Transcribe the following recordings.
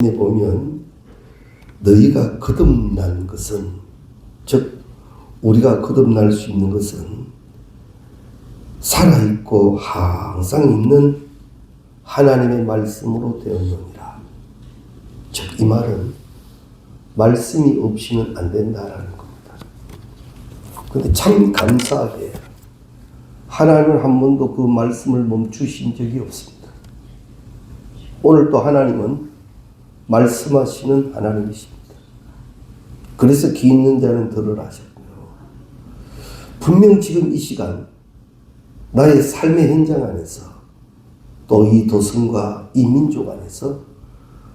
보면 너희가 거듭난 것은, 즉 우리가 거듭날 수 있는 것은 살아있고 항상 있는 하나님의 말씀으로 되었느니라. 즉 이 말은 말씀이 없이는 안 된다라는 겁니다. 그런데 참 감사하게 하나님은 한 번도 그 말씀을 멈추신 적이 없습니다. 오늘 또 하나님은 말씀하시는 하나님이십니다. 그래서 귀 있는 자는 들으라 하셨고요. 분명 지금 이 시간 나의 삶의 현장 안에서 또 이 도성과 이 민족 안에서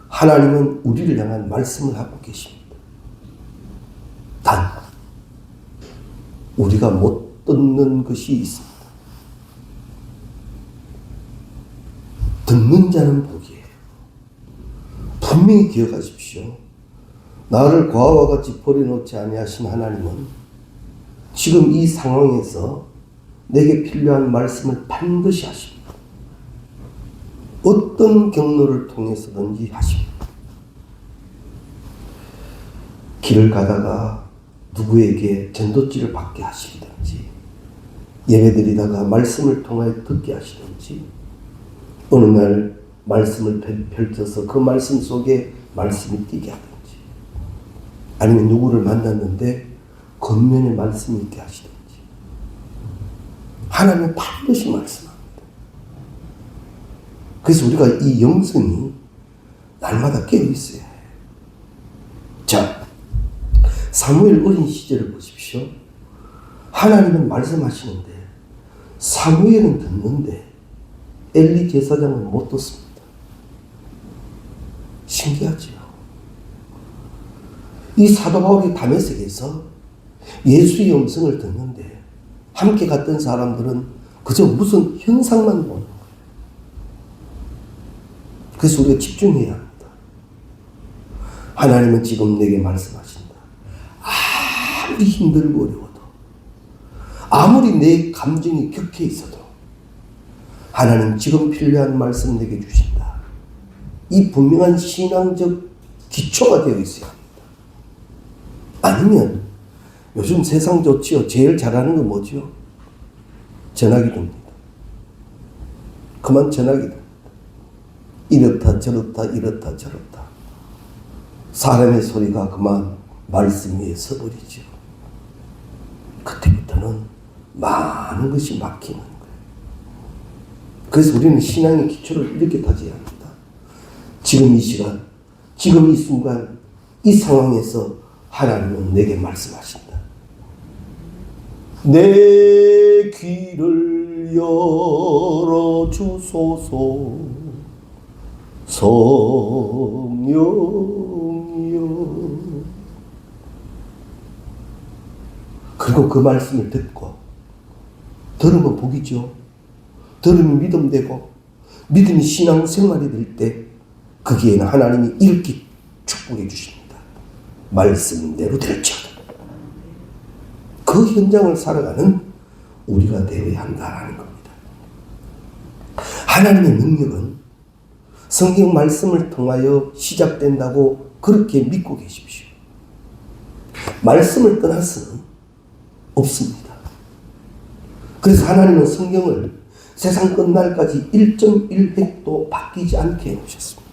하나님은 우리를 향한 말씀을 하고 계십니다. 단 우리가 못 듣는 것이 있습니다. 듣는 자는 복이에요. 분명히 기억하십시오. 나를 과와 같이 버려놓지 아니하신 하나님은 지금 이 상황에서 내게 필요한 말씀을 반드시 하십니다. 어떤 경로를 통해서든지 하십니다. 길을 가다가 누구에게 전도지를 받게 하시든지, 예배드리다가 말씀을 통하여 듣게 하시든지, 어느 날 말씀을 펼쳐서 그 말씀 속에 말씀이 띄게 하든지, 아니면 누구를 만났는데 겉면에 말씀이 있게 하시든지, 하나님은 반드시 말씀합니다. 그래서 우리가 이 영성이 날마다 깨어 있어야 해요. 자, 사무엘 어린 시절을 보십시오. 하나님은 말씀하시는데 사무엘은 듣는데 엘리 제사장은 못 듣습니다. 신기하죠. 이 사도 바울이 다메섹에서 예수의 음성을 듣는데 함께 갔던 사람들은 그저 무슨 형상만 보는 거예요. 그래서 우리가 집중해야 합니다. 하나님은 지금 내게 말씀하신다. 아무리 힘들고 어려워도, 아무리 내 감정이 격해 있어도 하나님 지금 필요한 말씀 내게 주신다. 이 분명한 신앙적 기초가 되어 있어야 합니다. 아니면 요즘 세상 좋지요. 제일 잘하는 건 뭐죠? 전화기도입니다. 그만 전화기도. 이렇다 저렇다 이렇다 저렇다. 사람의 소리가 그만 말씀 위에 서버리죠. 그때부터는 많은 것이 막히는 거예요. 그래서 우리는 신앙의 기초를 이렇게 다져야 합니다. 지금 이 시간, 지금 이 순간, 이 상황에서 하나님은 내게 말씀하신다. 내 귀를 열어주소서. 성령이여. 그리고 그 말씀을 듣고, 들으면 복이죠. 들으면 믿음 되고, 믿음이 신앙생활이 될 때 거기에는 하나님이 이렇게 축복해 주십니다. 말씀대로 될지어다. 그 현장을 살아가는 우리가 되어야 한다는 겁니다. 하나님의 능력은 성경 말씀을 통하여 시작된다고 그렇게 믿고 계십시오. 말씀을 떠나서는 없습니다. 그래서 하나님은 성경을 세상 끝날까지 1.1획도 바뀌지 않게 해놓으셨습니다.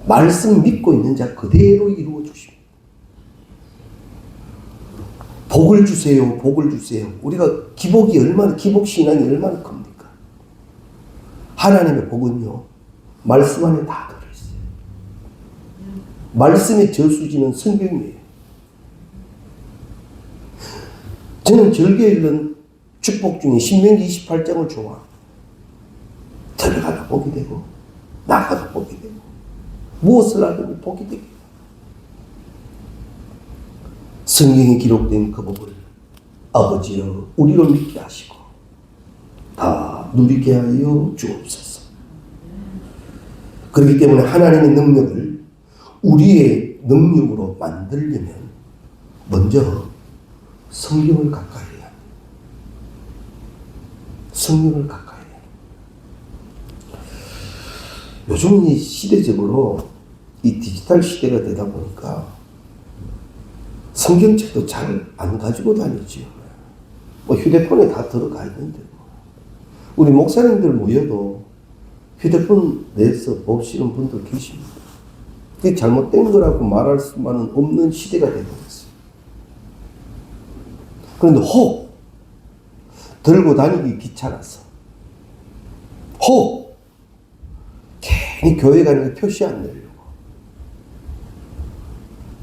말씀 믿고 있는 자 그대로 이루어 주십니다. 복을 주세요, 복을 주세요. 우리가 기복신앙이 얼마나 큽니까? 하나님의 복은요, 말씀 안에 다 들어있어요. 말씀의 저수지는 성경이에요. 저는 절개 읽는 축복 중에 신명기 28장을 좋아합니다. 들어가다 복이 되고, 나가다 복이 되고, 무엇을 하든 복이 되고. 성경에 기록된 그 복을 아버지여 우리로 믿게 하시고 다 누리게 하여 주옵소서. 그렇기 때문에 하나님의 능력을 우리의 능력으로 만들려면 먼저 성경을 가까이 해야 합니다. 성경을 가까이 해야 합니다. 요즘 이 시대적으로 이 디지털 시대가 되다 보니까 성경책도 잘 안 가지고 다니지요. 뭐 휴대폰에 다 들어가 있는데 우리 목사님들 모여도 휴대폰 내서 보시는 분들 계십니다. 그게 잘못된 거라고 말할 수만은 없는 시대가 되어버렸어요. 그런데 혹 들고 다니기 귀찮아서 혹 괜히 교회 가는 거 표시 안 내려고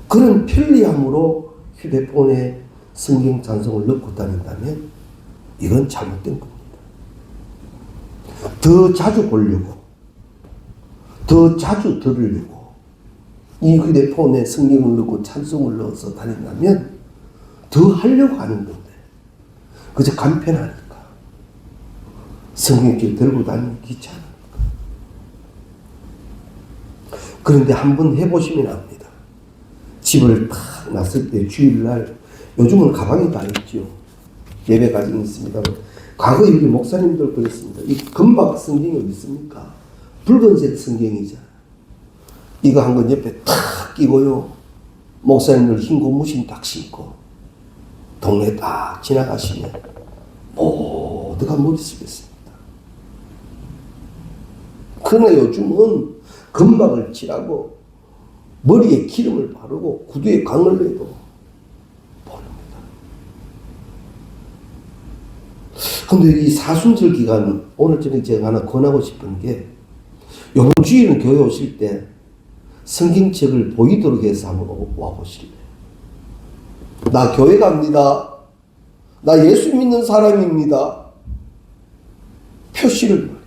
그런 편리함으로 휴대폰에 성경 찬송을 넣고 다닌다면 이건 잘못된 겁니다. 더 자주 보려고 더 자주 들으려고 이 휴대폰에 성경을 넣고 찬송을 넣어서 다닌다면 더 하려고 하는 건데 그저 간편하니까 성경책 들고 다니기 귀찮으니까. 그런데 한번 해보시면 압니다. 집을 탁 놨을 때 주일날 요즘은 가방이 다 있죠. 예배 가지고 있습니다. 과거에 우리 목사님들 그랬습니다. 이 금박 성경이 어디 있습니까? 붉은색 성경이잖아요. 이거 한 건 옆에 탁 끼고요. 목사님들 흰 고무신 딱 신고 동네 딱 지나가시면 모두가 머리 쓰겠습니다. 그러나 요즘은 금박을 칠하고 머리에 기름을 바르고 구두에 강을 내도 모릅니다. 근데 이 사순절 기간 오늘 저녁에 제가 하나 권하고 싶은 게 요번 주일은 교회 오실 때 성경책을 보이도록 해서 한번 와보실래요? 나 교회 갑니다. 나 예수 믿는 사람입니다. 표시를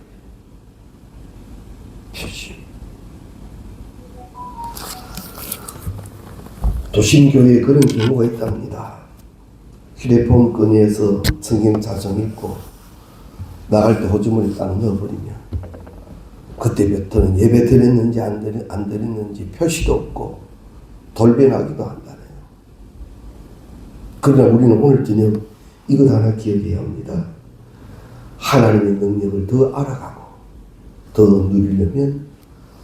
표시. 도심교회에 그런 경우가 있답니다. 휴대폰 꺼내서 성경 찬송 읽고 나갈 때 호주머니 딱 넣어버리면 그때부터는 예배 드렸는지 안 드렸는지 표시도 없고 돌변하기도 한다네요. 그러나 우리는 오늘 저녁 이것 하나 기억해야 합니다. 하나님의 능력을 더 알아가고 더 누리려면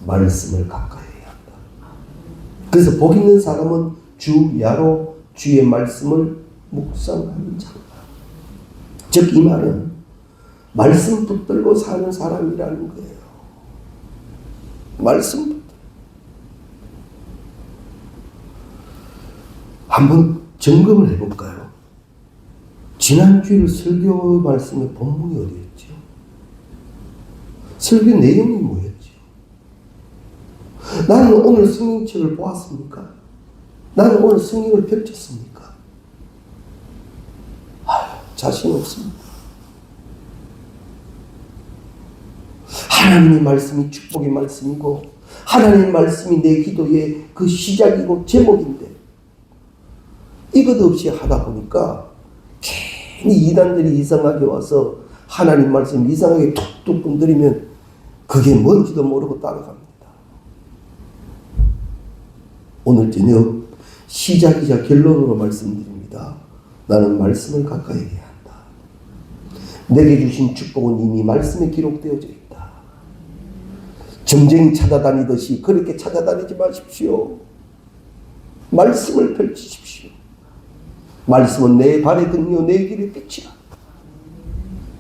말씀을 가까이 해야 한다. 그래서 복 있는 사람은 주야로 주의 말씀을 묵상하는 자다. 즉 이 말은 말씀 붙들고 사는 사람이라는 거예요. 말씀 한번 점검을 해볼까요? 지난주에 설교 말씀의 본문이 어디였죠? 설교 내용이 뭐였죠? 나는 오늘 성경책을 보았습니까? 나는 오늘 성경을 펼쳤습니까? 자신 없습니다. 하나님의 말씀이 축복의 말씀이고 하나님의 말씀이 내 기도의 그 시작이고 제목인데 이것 없이 하다 보니까 괜히 이단들이 이상하게 와서 하나님 말씀 이상하게 툭툭 건드리면 그게 뭔지도 모르고 따라갑니다. 오늘 저녁 시작이자 결론으로 말씀드립니다. 나는 말씀을 가까이 해야 한다. 내게 주신 축복은 이미 말씀에 기록되어져 있다. 점쟁이 찾아다니듯이 그렇게 찾아다니지 마십시오. 말씀을 펼치십시오. 말씀은 내 발의 등이요 내 길의 빛이라.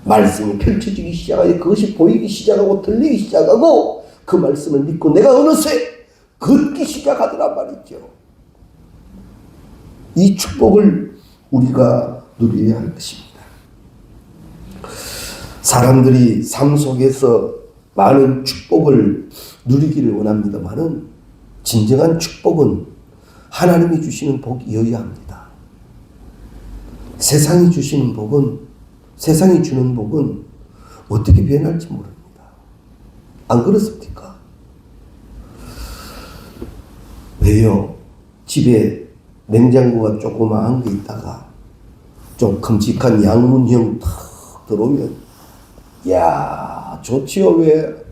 말씀이 펼쳐지기 시작하여 그것이 보이기 시작하고 들리기 시작하고 그 말씀을 믿고 내가 어느새 걷기 시작하더란 말이죠. 이 축복을 우리가 누려야 할 것입니다. 사람들이 삶 속에서 많은 축복을 누리기를 원합니다만은 진정한 축복은 하나님이 주시는 복이어야 합니다. 세상이 주시는 복은, 세상이 주는 복은 어떻게 변할지 모릅니다. 안 그렇습니까? 왜요? 집에 냉장고가 조그마한 게 있다가 좀 큼직한 양문형 탁 들어오면 야 좋지요. 왜?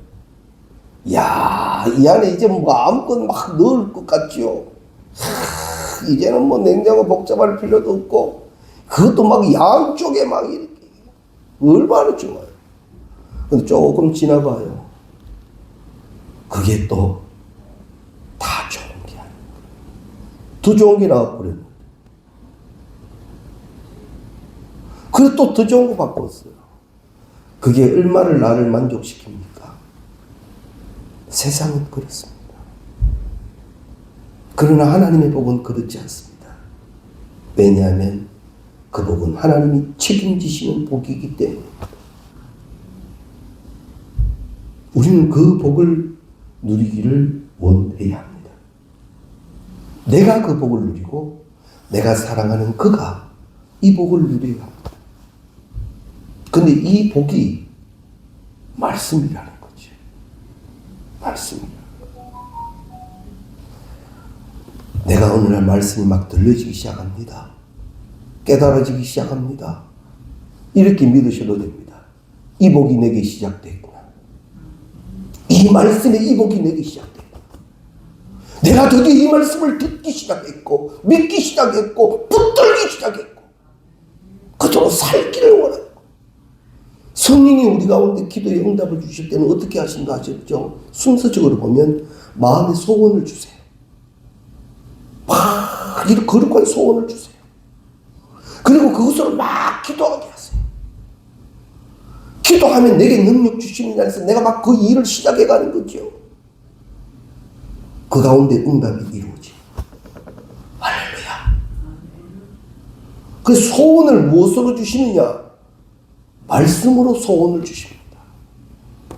야, 이 안에 이제 뭐 아무것도 막 넣을 것 같지요. 이제는 뭐 냉장고 복잡할 필요도 없고 그것도 막 양쪽에 막 이렇게 얼마나 좋아요. 근데 조금 지나봐요. 그게 또 다 좋은 게 아니에요. 더 좋은 게 나와버렸는데. 그래서 또 더 좋은 거 바꿨어요. 그게 얼마를 나를 만족시킵니까? 세상은 그렇습니다. 그러나 하나님의 복은 그렇지 않습니다. 왜냐하면 그 복은 하나님이 책임지시는 복이기 때문입니다. 우리는 그 복을 누리기를 원해야 합니다. 내가 그 복을 누리고 내가 사랑하는 그가 이 복을 누려야 합니다. 근데 이 복이 말씀이라는 거죠. 말씀이라는 거. 내가 어느 날 말씀이 막 들려지기 시작합니다. 깨달아지기 시작합니다. 이렇게 믿으셔도 됩니다. 이 복이 내게 시작됐구나. 이 말씀에 이 복이 내게 시작됐구나. 내가 드디어 이 말씀을 듣기 시작했고 믿기 시작했고 붙들기 시작했고 그대로 살기를 원합니다. 성령이 우리 가운데 기도의 응답을 주실 때는 어떻게 하신가 하셨죠? 순서적으로 보면 마음의 소원을 주세요. 막 이렇게 거룩한 소원을 주세요. 그리고 그것으로 막 기도하게 하세요. 기도하면 내게 능력 주시는 날에서 내가 막 그 일을 시작해가는 거죠. 그 가운데 응답이 이루어지. 할렐루야. 그 소원을 무엇으로 주시느냐? 말씀으로 소원을 주십니다.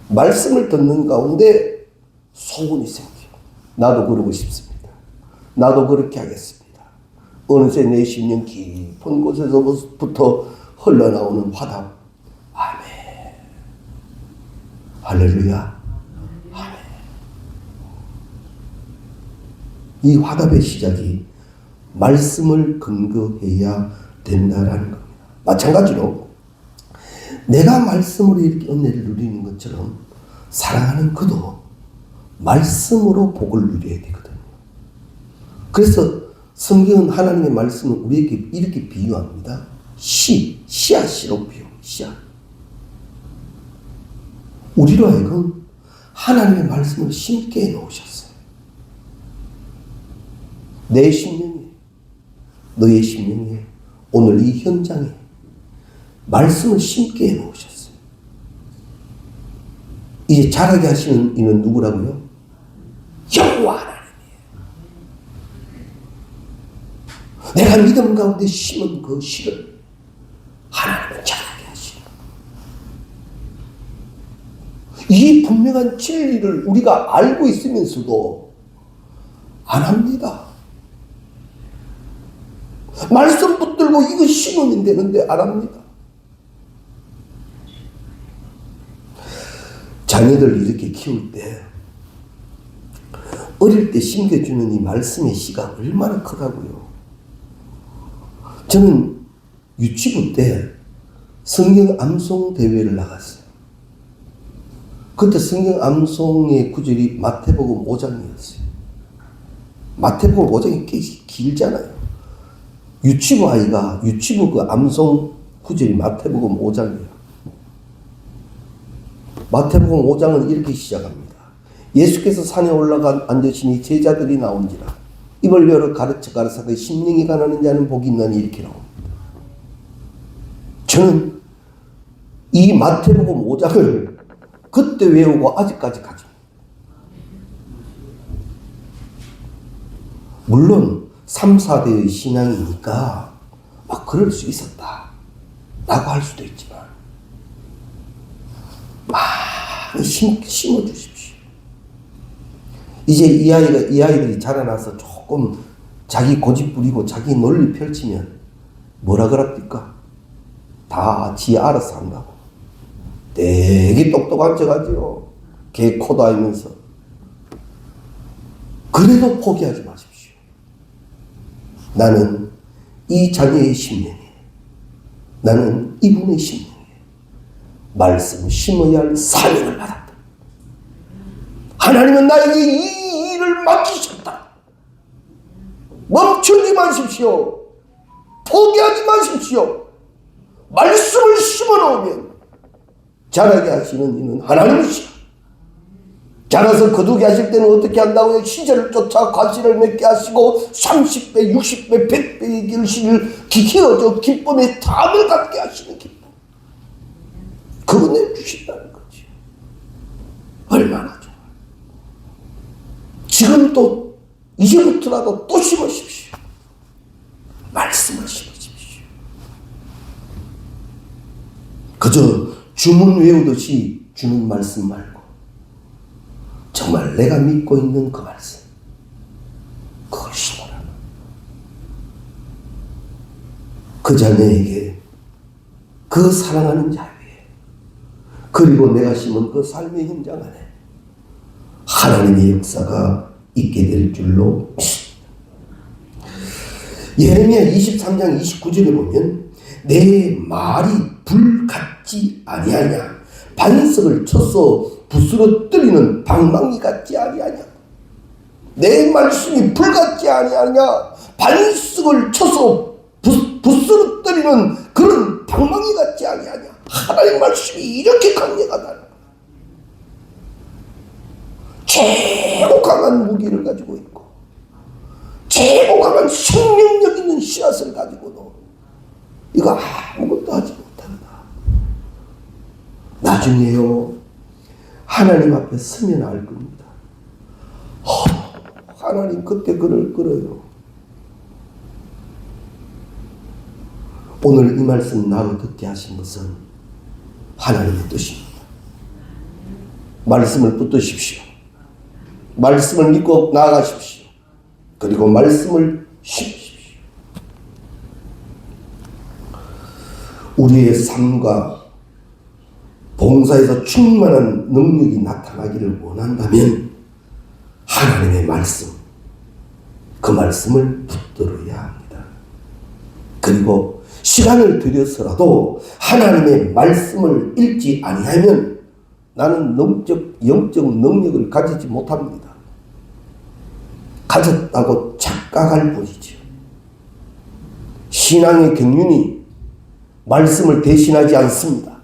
말씀을 듣는 가운데 소원이 생겨요. 나도 그러고 싶습니다. 나도 그렇게 하겠습니다. 어느새 내 심령 깊은 곳에서부터 흘러나오는 화답. 아멘. 할렐루야. 아멘. 이 화답의 시작이 말씀을 근거해야 된다라는 겁니다. 마찬가지로 내가 말씀으로 이렇게 은혜를 누리는 것처럼 사랑하는 그도 말씀으로 복을 누려야 되거든요. 그래서 성경은 하나님의 말씀을 우리에게 이렇게 비유합니다. 씨앗으로 비유합니다. 씨앗. 우리로 하여금 하나님의 말씀을 심게 해놓으셨어요. 내 심령에, 너의 심령에, 오늘 이 현장에 말씀을 심게 해놓으셨어요. 이제 자라게 하시는 이는 누구라고요? 여호와 하나님이에요. 내가 믿음 가운데 심은 그 씨를 하나님은 자라게 하시는. 이 분명한 진리를 우리가 알고 있으면서도 안 합니다. 말씀 붙들고 이거 심으면 되는데 안 합니다. 자녀들 이렇게 키울 때 어릴 때 심겨주는 이 말씀의 씨가 얼마나 크다고요. 저는 유치부 때 성경 암송 대회를 나갔어요. 그때 성경 암송의 구절이 마태복음 5장이었어요. 마태복음 5장이 꽤 길잖아요. 유치부 아이가 유치부 그 암송 구절이 마태복음 5장이에요. 마태복음 5장은 이렇게 시작합니다. 예수께서 산에 올라가 앉으시니 제자들이 나온지라 입을 열어 가르쳐 가르사대 심령이 가난한 자는 복이 있나니 이렇게 나옵니다. 저는 이 마태복음 5장을 그때 외우고 아직까지 가집니다. 물론 3, 4대의 신앙이니까 막 그럴 수 있었다 라고 할 수도 있지만 많이 심어주십시오. 이제 이 아이들이 자라나서 조금 자기 고집 부리고 자기 논리 펼치면 뭐라 그럽니까? 다 지 알아서 한다고. 되게 똑똑한 척 하죠. 개 코도 알면서. 그래도 포기하지 마십시오. 나는 이 자녀의 심령에, 나는 이분의 심령에 말씀을 심어야 할 사명을 받았다. 하나님은 나에게 이 일을 맡기셨다. 멈추지 마십시오. 포기하지 마십시오. 말씀을 심어놓으면 자라게 하시는 이는 하나님이시다. 자라서 거두게 하실 때는 어떻게 한다고요? 시절을 쫓아 과실을 맺게 하시고 30배, 60배, 100배의 결실을 키워줘 기쁨의 담을 갖게 하시는 기쁨. 그거 내주신다는 거지. 얼마나 좋아. 지금 또 이제부터라도 또 심으십시오. 말씀을 심으십시오. 그저 주문 외우듯이 주는 말씀 말고 정말 내가 믿고 있는 그 말씀, 그걸 심어라. 그 자녀에게, 그 사랑하는 자에게, 그리고 내가 심은 그 삶의 현장 안에 하나님의 역사가 있게 될 줄로 믿습니다. 예레미야 23장 29절에 보면 내 말이 불 같지 아니하냐, 반석을 쳐서 부스러뜨리는 방망이 같지 아니하냐, 내 말씀이 불 같지 아니하냐, 반석을 쳐서 부스러뜨리는 그런 방망이 같지 아니하냐. 하나님의 말씀이 이렇게 강력하다. 최고 강한 무기를 가지고 있고 최고 강한 생명력 있는 씨앗을 가지고도 이거 아무것도 하지 못한다. 나중에요, 하나님 앞에 서면 알 겁니다. 하나님 그때 그를 끌어요. 오늘 이 말씀 나로 듣게 하신 것은 하나님의 뜻입니다. 말씀을 붙드십시오. 말씀을 믿고 나아가십시오. 그리고 말씀을 심으십시오. 우리의 삶과 봉사에서 충만한 능력이 나타나기를 원한다면 하나님의 말씀, 그 말씀을 붙들어야 합니다. 그리고 시간을 들여서라도 하나님의 말씀을 읽지 아니하면 나는 영적 능력을 가지지 못합니다. 가졌다고 착각할 뿐이죠. 신앙의 경륜이 말씀을 대신하지 않습니다.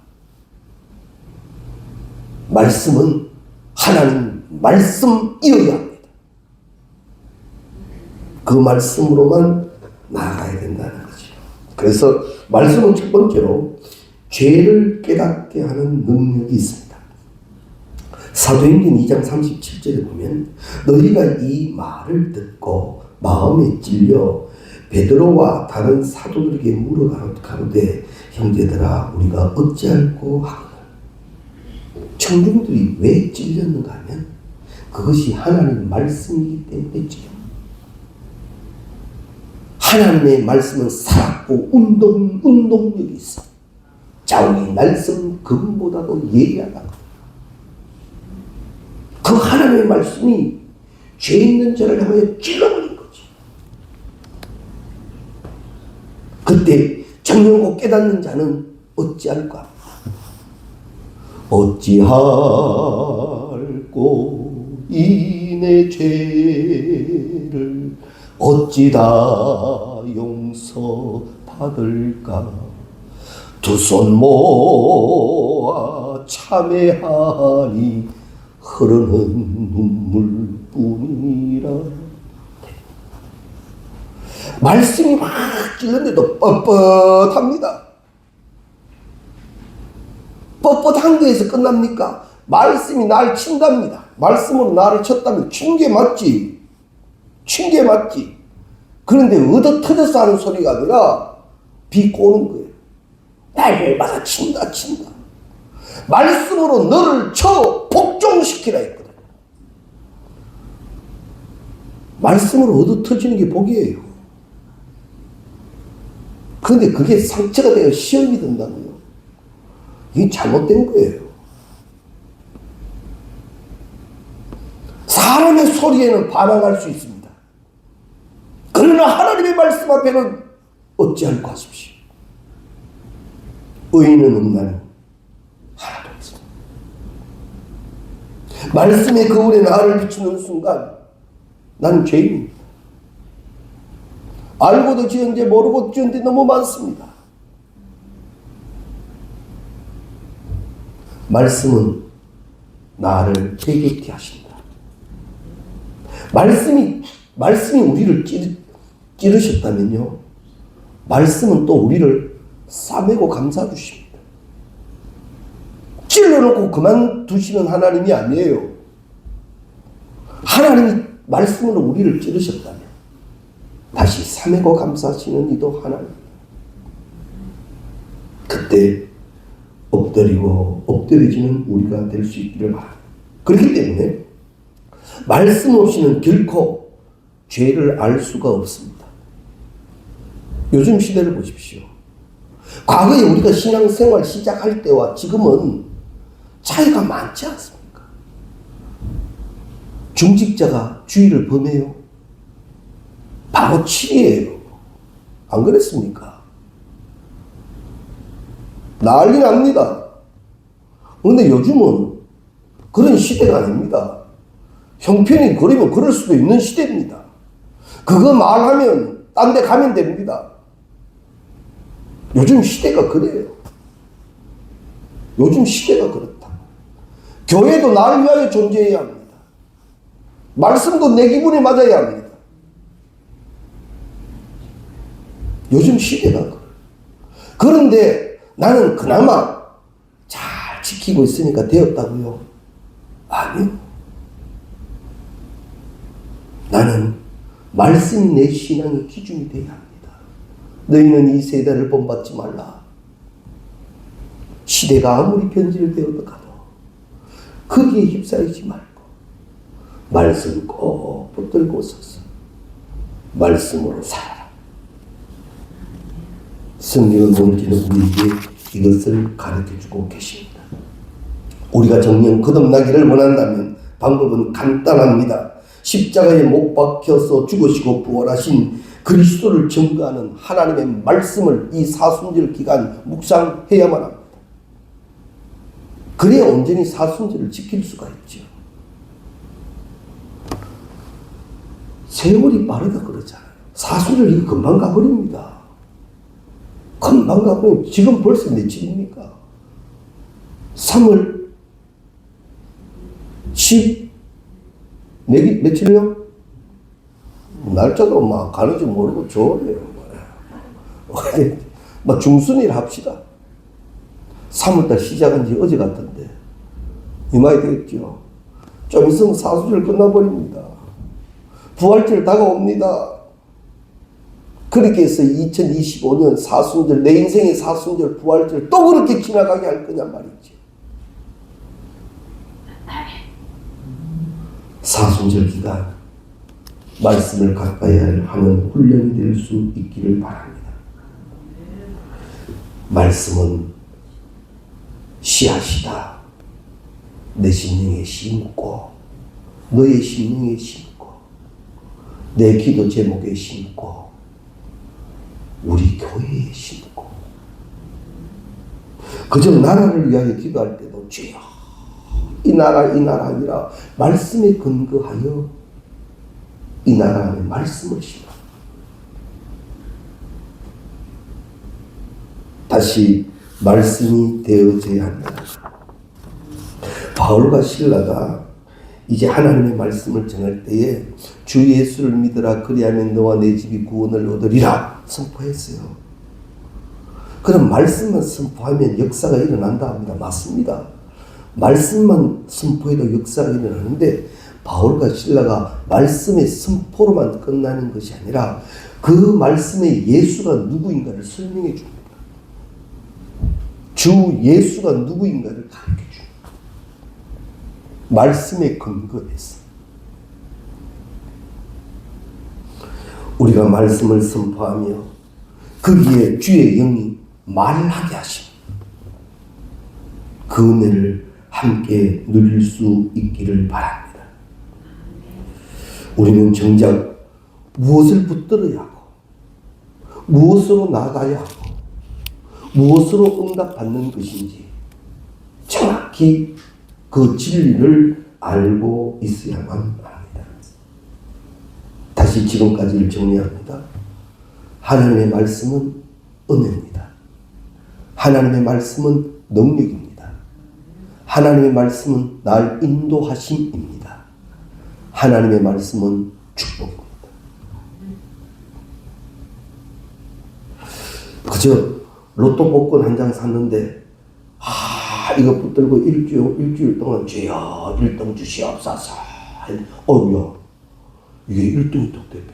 말씀은 하나님 말씀이어야 합니다. 그 말씀으로만 나아가야 된다는 거죠. 그래서 말씀은 첫 번째로 죄를 깨닫게 하는 능력이 있습니다. 사도행전 2장 37절에 보면 너희가 이 말을 듣고 마음에 찔려 베드로와 다른 사도들에게 물어가로되 형제들아 우리가 어찌할꼬 하거늘. 청중들이 왜 찔렸는가 하면 그것이 하나님 말씀이기 때문이지요. 하나님의 말씀은 살았고 운동력이 있어. 자욱이 날선 금보다도 예리하다. 그 하나님의 말씀이 죄 있는 자를 향하여 찔러버린 거지. 그때 정령고 깨닫는 자는 어찌할까? 어찌할꼬 이 내 죄를 어찌다 용서받을까? 두 손 모아 참회하니 흐르는 눈물뿐이라. 말씀이 막 찔렀는데도 뻣뻣합니다. 뻣뻣한 거에서 끝납니까? 말씀이 날 친답니다. 말씀으로 나를 쳤다면 친 게 맞지. 친 게 맞지. 그런데 얻어터져서 하는 소리가 아니라 비꼬는 거예요. 날마다 친다. 말씀으로 너를 쳐 복종시키라 했거든. 말씀으로 얻어터지는 게 복이에요. 그런데 그게 상처가 되어 시험이 된다고요. 이게 잘못된 거예요. 사람의 소리에는 반항할 수 있습니다. 그러나 하나님의 말씀 앞에는 어찌할까 하십시오. 의인은 없나니 하나도 없습니다. 말씀의 거울에 나를 비추는 순간 나는 죄인입니다. 알고도 지은 죄 모르고 지은 죄 너무 많습니다. 말씀은 나를 회개케 하신다. 말씀이 우리를 찌르셨다면요, 말씀은 또 우리를 싸매고 감싸 주십니다. 찔러놓고 그만두시는 하나님이 아니에요. 하나님이 말씀으로 우리를 찌르셨다면 다시 싸매고 감싸시는 이도 하나님. 그때 엎드려지는 우리가 될 수 있기를 바랍니다. 그렇기 때문에 말씀 없이는 결코 죄를 알 수가 없습니다. 요즘 시대를 보십시오. 과거에 우리가 신앙생활 시작할 때와 지금은 차이가 많지 않습니까? 중직자가 주의를 범해요. 바로 7이에요. 안 그랬습니까? 난리 납니다. 그런데 요즘은 그런 시대가 아닙니다. 형편이 그러면 그럴 수도 있는 시대입니다. 그거 말하면 딴 데 가면 됩니다. 요즘 시대가 그래요. 요즘 시대가 그렇다. 교회도 나를 위하여 존재해야 합니다. 말씀도 내 기분에 맞아야 합니다. 요즘 시대가 그래요. 그런데 나는 그나마 잘 지키고 있으니까 되었다고요? 아니요. 나는 말씀이 내 신앙의 기준이 되어야 합니다. 너희는 이 세대를 본받지 말라. 시대가 아무리 변질되어도 가도 거기에 휩싸이지 말고 말씀 꼭 붙들고 서서 말씀으로 살아라. 성경은 오늘도 우리에게 이것을 가르쳐주고 계십니다. 우리가 정녕 거듭나기를 원한다면 방법은 간단합니다. 십자가에 못 박혀서 죽으시고 부활하신 그리스도를 증거하는 하나님의 말씀을 이 사순절 기간 묵상해야만 합니다. 그래야 온전히 사순절을 지킬 수가 있죠. 세월이 빠르다 그러잖아요. 사순절 이거 금방 가버립니다. 금방 가버리면 지금 벌써 며칠입니까? 3월 10 며칠이요? 날짜도 막 가는지 모르고 좋아해요. 막 중순일 합시다. 3월달 시작한 지 어제 같은데 이마에 되겠죠. 좀 있으면 사순절 끝나버립니다. 부활절 다가옵니다. 그렇게 해서 2025년 사순절, 내 인생의 사순절, 부활절 또 그렇게 지나가게 할 거냔 말이죠. 사순절 기간 말씀을 가까이 하는 훈련이 될 수 있기를 바랍니다. 말씀은 씨앗이다. 내 심령에 심고 너의 심령에 심고 내 기도 제목에 심고 우리 교회에 심고 그저 나라를 위하여 기도할 때도 주여 이 나라 아니라 말씀에 근거하여 이 나라 안에 말씀을 심어 다시 말씀이 되어져야 한다. 바울과 실라가 이제 하나님의 말씀을 전할 때에 주 예수를 믿으라 그리하면 너와 내 집이 구원을 얻으리라 선포했어요. 그럼 말씀만 선포하면 역사가 일어난다 합니다. 맞습니다. 말씀만 선포해도 역사가 일어나는데 바울과 실라가 말씀의 선포로만 끝나는 것이 아니라 그 말씀의 예수가 누구인가를 설명해 줍니다. 주 예수가 누구인가를 가르쳐 줍니다. 말씀에 근거해서 우리가 말씀을 선포하며 거기에 주의 영이 말하게 하십니다. 그 은혜를 함께 누릴 수 있기를 바랍니다. 우리는 정작 무엇을 붙들어야 하고 무엇으로 나가야 하고 무엇으로 응답받는 것인지 정확히 그 진리를 알고 있어야만 합니다. 다시 지금까지를 정리합니다. 하나님의 말씀은 은혜입니다. 하나님의 말씀은 능력입니다. 하나님의 말씀은 날 인도하심입니다. 하나님의 말씀은 축복입니다. 그저 로또 복권 한 장 샀는데 이거 붙들고 일주일 동안 주여 1등 주시옵소서. 어우야, 이게 1등이 또 되네.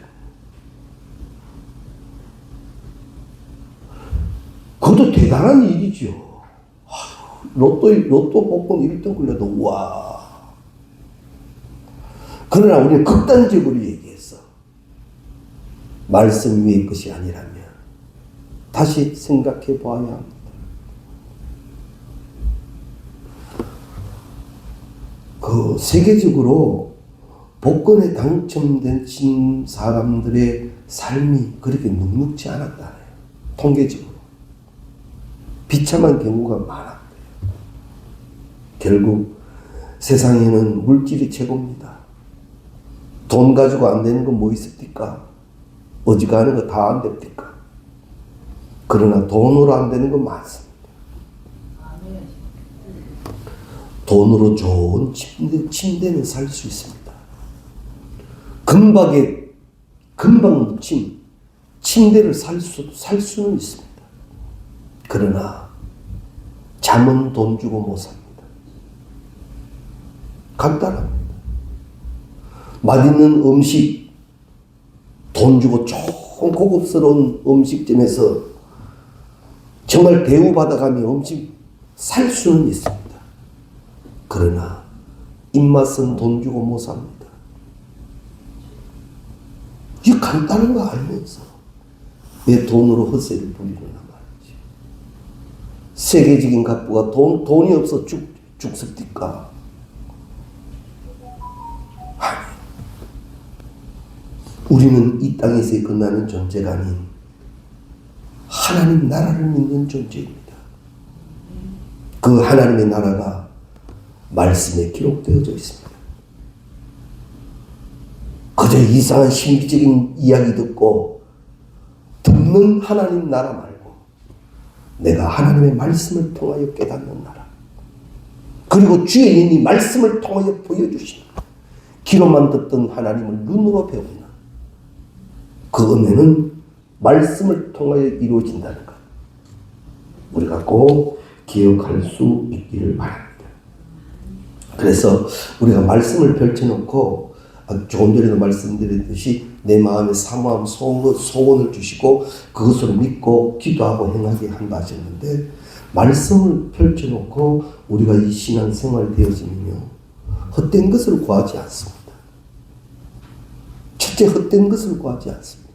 그것도 대단한 일이죠. 로또 복권 1등 걸려도 우와. 그러나 우리는 극단적으로 얘기했어. 말씀 위의 것이 아니라면 다시 생각해 봐야 합니다. 세계적으로 복권에 당첨된 사람들의 삶이 그렇게 눅눅지 않았다네요. 통계적으로. 비참한 경우가 많았대요. 결국 세상에는 물질이 최고입니다. 돈 가지고 안 되는 건 뭐 있습니까? 어지간한 거 다 안 됩니까? 그러나 돈으로 안 되는 건 많습니다. 돈으로 좋은 침대는 살 수 있습니다. 금방 묻힌 침대를 살 수는 있습니다. 그러나 잠은 돈 주고 못 삽니다. 간단합니다. 맛있는 음식, 돈 주고 좋은 고급스러운 음식점에서 정말 대우받아가며 음식 살 수는 있습니다. 그러나 입맛은 돈 주고 못 삽니다. 이게 간단한 거 알면서 왜 돈으로 헛세를 부리느냐 말이지. 세계적인 갑부가 돈이 없어 죽습니까? 우리는 이 땅에서의 끝나는 존재가 아닌 하나님 나라를 믿는 존재입니다. 그 하나님의 나라가 말씀에 기록되어져 있습니다. 그저 이상한 신비적인 이야기 듣고 듣는 하나님 나라 말고 내가 하나님의 말씀을 통하여 깨닫는 나라, 그리고 주의 인이 말씀을 통하여 보여주시는 귀로만 듣던 하나님을 눈으로 배우는 그 은혜는 말씀을 통하여 이루어진다는 것, 우리가 꼭 기억할 수 있기를 바랍니다. 그래서 우리가 말씀을 펼쳐놓고 조금 전에도 말씀드렸듯이 내 마음에 사모함 소원을 주시고 그것으로 믿고 기도하고 행하게 한다 하셨는데, 말씀을 펼쳐놓고 우리가 이 신앙생활 되어지면요, 헛된 것을 구하지 않습니다. 첫째, 헛된 것을 구하지 않습니다.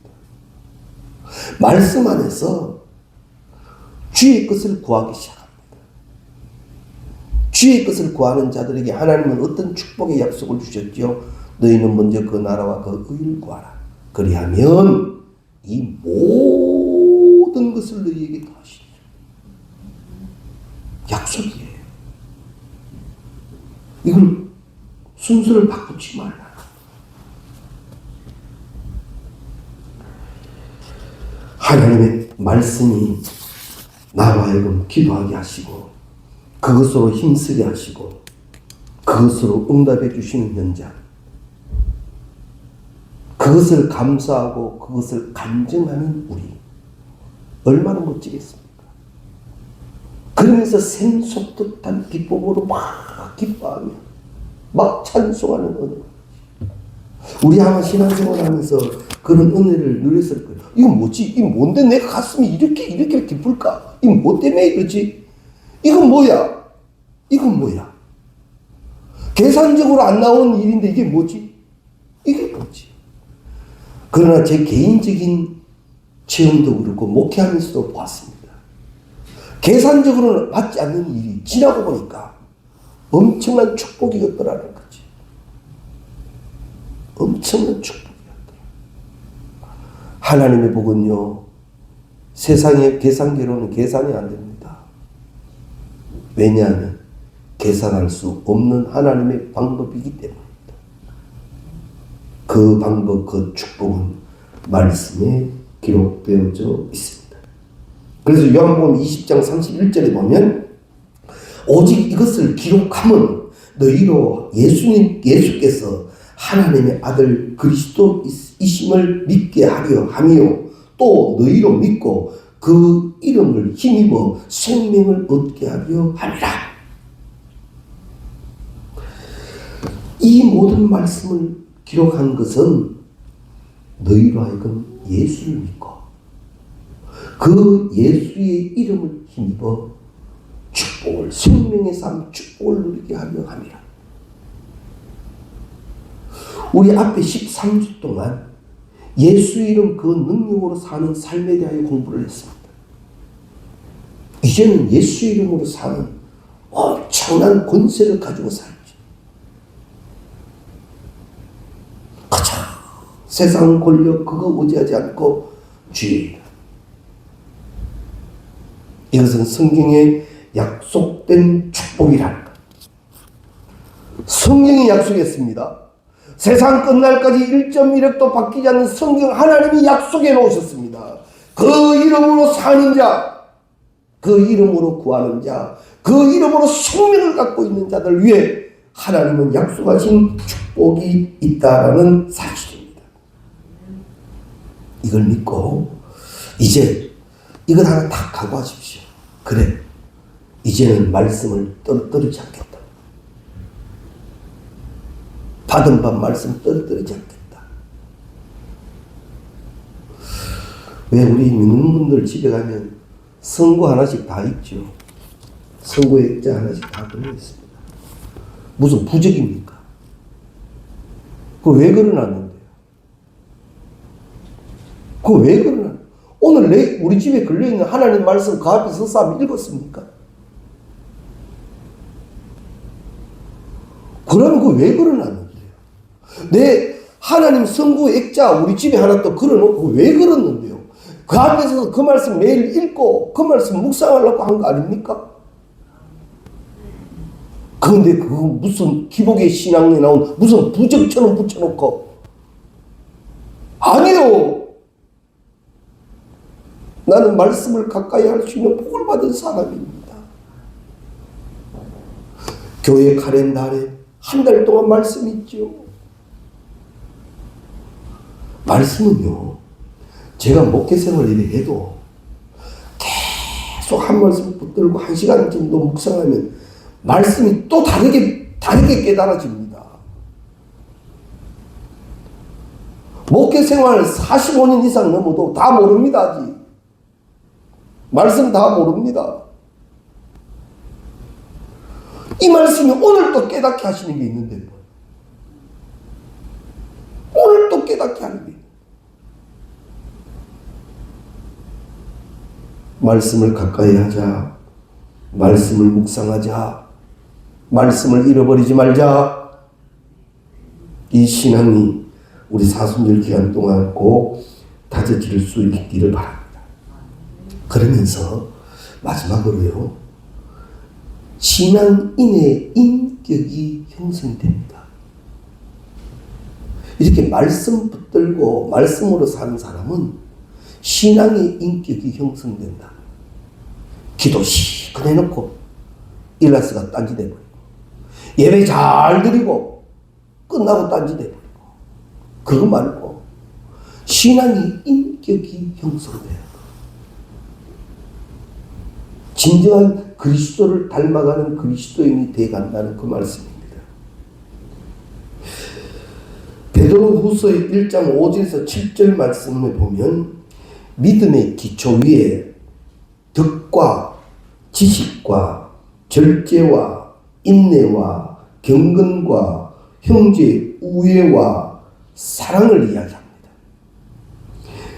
말씀 안에서 주의 것을 구하기 시작합니다. 주의 것을 구하는 자들에게 하나님은 어떤 축복의 약속을 주셨죠? 너희는 먼저 그 나라와 그 의를 구하라. 그리하면 이 모든 것을 너희에게 더하시리라. 약속이에요. 이걸 순서를 바꾸지 말라. 하나님의 말씀이 나로 하여금 기도하게 하시고 그것으로 힘쓰게 하시고 그것으로 응답해 주시는 현장, 그것을 감사하고 그것을 간증하는 우리, 얼마나 멋지겠습니까? 그러면서 샘솟듯한 기쁨으로 막 기뻐하며 막 찬송하는 은혜. 우리 아마 신앙생활 하면서 그런 은혜를 누렸을 거예요. 이건 뭐지? 이건 뭔데 내가 가슴이 이렇게 기쁠까? 이건 뭐 때문에 이러지? 이건 뭐야? 이건 뭐야? 계산적으로 안 나오는 일인데 이게 뭐지? 이게 뭐지? 그러나 제 개인적인 체험도 그렇고 목회하면서도 보았습니다. 계산적으로는 맞지 않는 일이 지나고 보니까 엄청난 축복이었더라는 거지. 엄청난 축복이었더라. 하나님의 복은요, 세상의 계산계로는 계산이 안 됩니다. 왜냐하면 계산할 수 없는 하나님의 방법이기 때문입니다. 그 방법, 그 축복은 말씀에 기록되어져 있습니다. 그래서 요한복음 20장 31절에 보면 오직 이것을 기록하면 너희로 예수께서 하나님의 아들 그리스도이심을 믿게 하려 함이요 또 너희로 믿고 그 이름을 힘입어 생명을 얻게 하려 함이라. 이 모든 말씀을 기록한 것은 너희로 하여금 예수를 믿고 그 예수의 이름을 힘입어 축복을, 생명의 삶 축복을 누리게 하려 함이라. 우리 앞에 13주 동안 예수 이름 그 능력으로 사는 삶에 대하여 공부를 했습니다. 이제는 예수 이름으로 사는 엄청난 권세를 가지고 살지. 가자. 세상 권력 그거 의지하지 않고 주의. 이것은 성경에 약속된 축복이랄까. 성경이 약속했습니다. 세상 끝날까지 1.1억도 바뀌지 않는 성경 하나님이 약속해 놓으셨습니다. 그 이름으로 사는 자, 그 이름으로 구하는 자, 그 이름으로 생명을 갖고 있는 자들 위해 하나님은 약속하신 축복이 있다라는 사실입니다. 이걸 믿고 이제 이것 하나 다 각오하십시오. 그래, 이제는 말씀을 떨어뜨리지 않겠다. 받은 바 말씀 떨어뜨리지 않겠다. 왜 우리 믿는 분들 집에 가면 성구 하나씩 다 있죠. 성구 액자 하나씩 다 들어있습니다. 무슨 부적입니까? 그거 왜 걸어놨는데요? 그거 왜 걸어놨는데요? 오늘 우리 집에 걸려있는 하나님 말씀 그 앞에 서서 한번 읽었습니까? 그러면 그거 왜 걸어놨는데요? 내 하나님 성구 액자 우리 집에 하나 또 걸어놓고 왜 걸었는데요? 그 앞에서 그 말씀 매일 읽고 그 말씀 묵상하려고 한 거 아닙니까? 그런데 그거 무슨 기복의 신앙에 나온 무슨 부적처럼 붙여놓고 아니요. 나는 말씀을 가까이 할 수 있는 복을 받은 사람입니다. 교회 카렌달에 한 달 동안 말씀이 있죠. 말씀은요, 제가 목회생활 일에 해도 계속 한 말씀 붙들고 1시간 정도 묵상하면 말씀이 또 다르게 깨달아집니다. 목회생활 45년 이상 넘어도 다 모릅니다, 아직. 말씀 다 모릅니다. 이 말씀이 오늘 또 깨닫게 하시는 게 있는데 뭐. 오늘 또 깨닫게 하는 게 말씀을 가까이 하자. 말씀을 묵상하자. 말씀을 잃어버리지 말자. 이 신앙이 우리 사순절 기간 동안 꼭 다져질 수 있기를 바랍니다. 그러면서 마지막으로요. 신앙인의 인격이 형성됩니다. 이렇게 말씀 붙들고 말씀으로 사는 사람은 신앙의 인격이 형성된다. 기도 시큰 해놓고 일라스가 딴짓해버리고 예배 잘 드리고 끝나고 딴짓해버리고 그거 말고 신앙의 인격이 형성돼요. 진정한 그리스도를 닮아가는 그리스도인이 되어간다는 그 말씀입니다. 베드로후서 1장 5절에서 7절 말씀을 보면 믿음의 기초 위에 덕과 지식과 절제와 인내와 경건과 형제 우애와 사랑을 이야기합니다.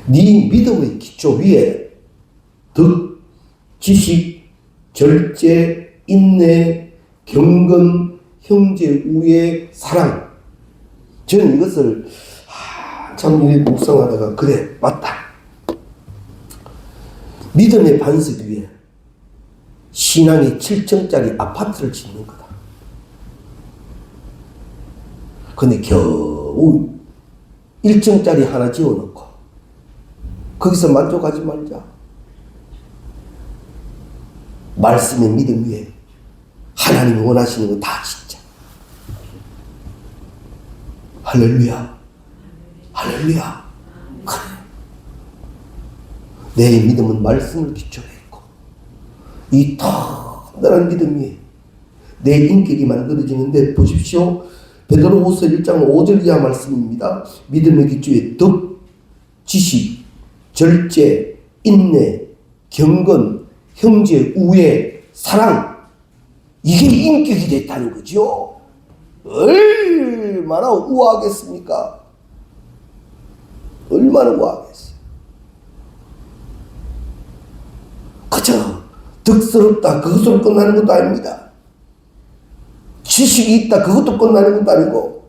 네 믿음의 기초 위에 덕, 지식, 절제, 인내, 경건, 형제 우애, 사랑. 저는 이것을 참 묵상하다가 그래 맞다. 믿음의 반석 위에 신앙의 7층짜리 아파트를 짓는 거다. 근데 겨우 1층짜리 하나 지어놓고 거기서 만족하지 말자. 말씀의 믿음 위에 하나님이 원하시는 거 다 진짜. 할렐루야. 할렐루야. 그래. 내 믿음은 말씀을 기초로 했고 이 단단한 믿음 위에 내 인격이 만들어지는데 보십시오. 베드로후서 1장 5절 이하 말씀입니다. 믿음의 기초에 덕, 지식, 절제, 인내, 경건, 형제, 우애, 사랑, 이게 인격이 됐다는 거죠. 얼마나 우아하겠습니까? 얼마나 우아하겠어요. 그저 덕스럽다 그것으로 끝나는 것도 아닙니다. 지식이 있다 그것도 끝나는 것도 아니고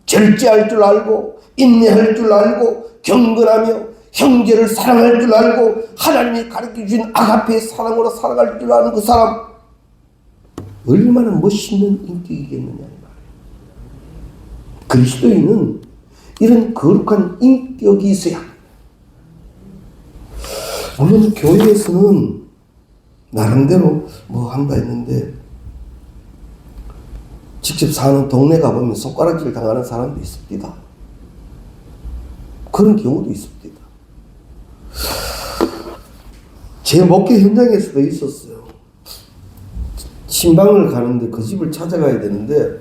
절제할 줄 알고 인내할 줄 알고 경건하며 형제를 사랑할 줄 알고 하나님이 가르쳐 주신 아가페의 사랑으로 살아갈 줄 아는 그 사람 얼마나 멋있는 인격이겠느냐 이 말이에요. 그리스도인은 이런 거룩한 인격이 있어야 합니다. 물론 교회에서는 나름대로 뭐 한다 했는데 직접 사는 동네 가보면 손가락질 당하는 사람도 있습니다. 그런 경우도 있습니다. 제 목회 현장에서도 있었어요. 신방을 가는데 그 집을 찾아가야 되는데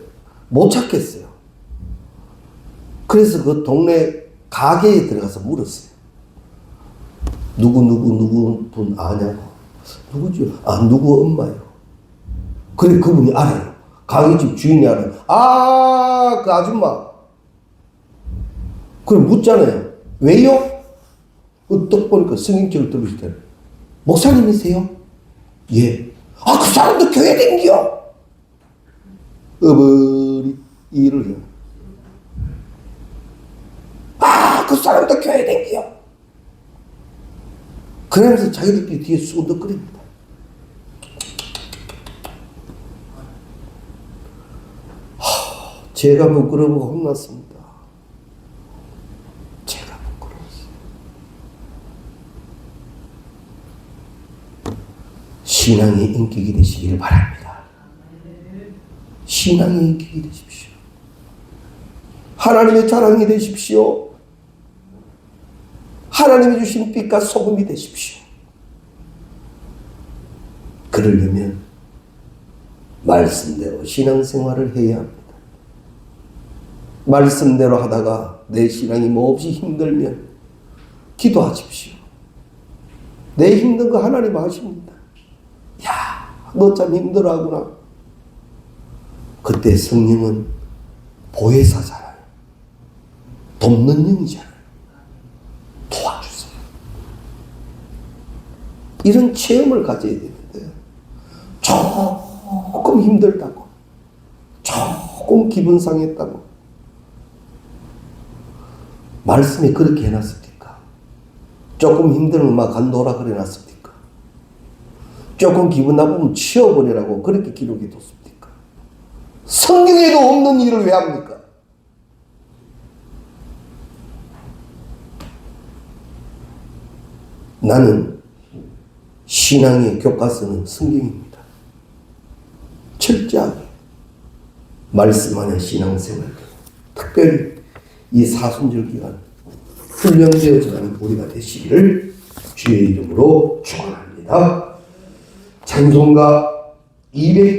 못 찾겠어요. 그래서 그 동네 가게에 들어가서 물었어요. 누구 분 아냐고. 누구죠? 아, 누구 엄마요. 그래, 그분이 알아요. 가게집 주인이 알아요. 아, 그 아줌마. 그래, 묻잖아요. 왜요? 딱 보니까 성경책을 들으시더라고요. 목사님이세요? 예. 아, 그 사람도 교회 댕겨. 어버리 일을 해요. 아, 그 사람도 교회 댕겨. 그러면서 자기들끼리 뒤에 수근덕거립니다. 제가 부끄러워 혼났습니다. 제가 부끄러웠어요. 신앙의 인격이 되시기를 바랍니다. 신앙의 인격이 되십시오. 하나님의 자랑이 되십시오. 하나님이 주신 빛과 소금이 되십시오. 그러려면 말씀대로 신앙생활을 해야 합니다. 말씀대로 하다가 내 신앙이 몹시 힘들면 기도하십시오. 내 힘든 거 하나님 아십니다. 야, 너 참 힘들어하구나. 그때 성령은 보혜사잖아요. 돕는 영이잖아요. 도와주세요. 이런 체험을 가져야 되는데 조금 힘들다고, 조금 기분 상했다고 말씀에 그렇게 해놨습니까? 조금 힘들면 막 간도라 그래 놨습니까? 조금 기분 나쁘면 치워버리라고 그렇게 기록해 뒀습니까? 성경에도 없는 일을 왜 합니까? 나는 신앙의 교과서는 성경입니다. 철저하게 말씀 안에 신앙생활, 특별히 이 사순절 기간 훈련되어져 가는 우리가 되시기를 주의 이름으로 축원합니다. 찬송가 202